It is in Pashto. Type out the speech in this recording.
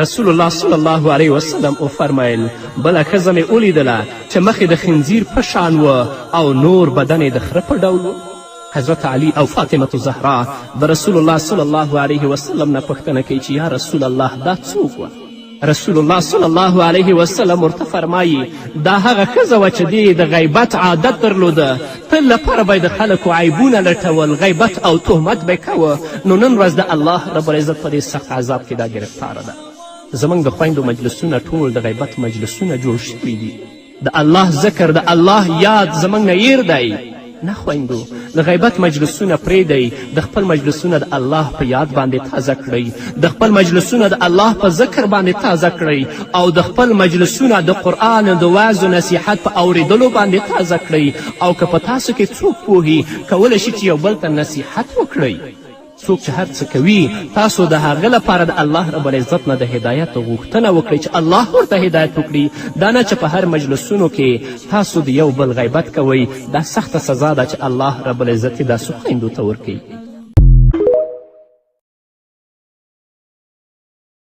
رسول الله صلی الله علیه وسلم وفرمیل بله ښځه مې ولیدله چې مخې د خنزیر په شان و او نور بدن یې د خره په ډول و. حضرت علی او فاطمة زهرا د رسول الله صلی الله علیه وسلم نه پوښتنه کوي چې یا رسول الله دا څوک وه؟ رسول الله صلی الله علیه وسلم ورته فرمایي دا هغه ښځه وه چې دې د غیبت عادت درلوده، تل لپاره به د خلکو عیبونه لټول، غیبت او تهمت به کوه. نو نن ورځ د الله رب العزت په دې سخت عذاب کې دا ګرفتاره ده. زموږ د خویندو مجلسونه ټول د غیبت مجلسونه جوړ شوي دي. د الله ذکر د الله یاد زموږ نه هیر دی. نه خویندو، د غیبت مجلسونه پرېږدئ، د خپل مجلسونه د الله په یاد باندې تازه کړئ، د خپل مجلسونه د الله په ذکر باندې تازه کړئ او د خپل مجلسونه د قرآن د وعظ و نصیحت په اورېدلو باندې تازه کړئ. او که په تاسو کې څوک پوهي کولی شي چې یو بل ته نصیحت وکړئ. څوک چې هر څه کوي تاسو د هغه لپاره د الله رب العزت نه د هدایت غوښتنه وکړئ چې الله ورته هدایت وکړي. دا نه چې په هر مجلسونو کې تاسو د یو بل غیبت کوئ. دا سخته سزا ده چې الله رب العزت یې داسې خویندو ته ورکوي.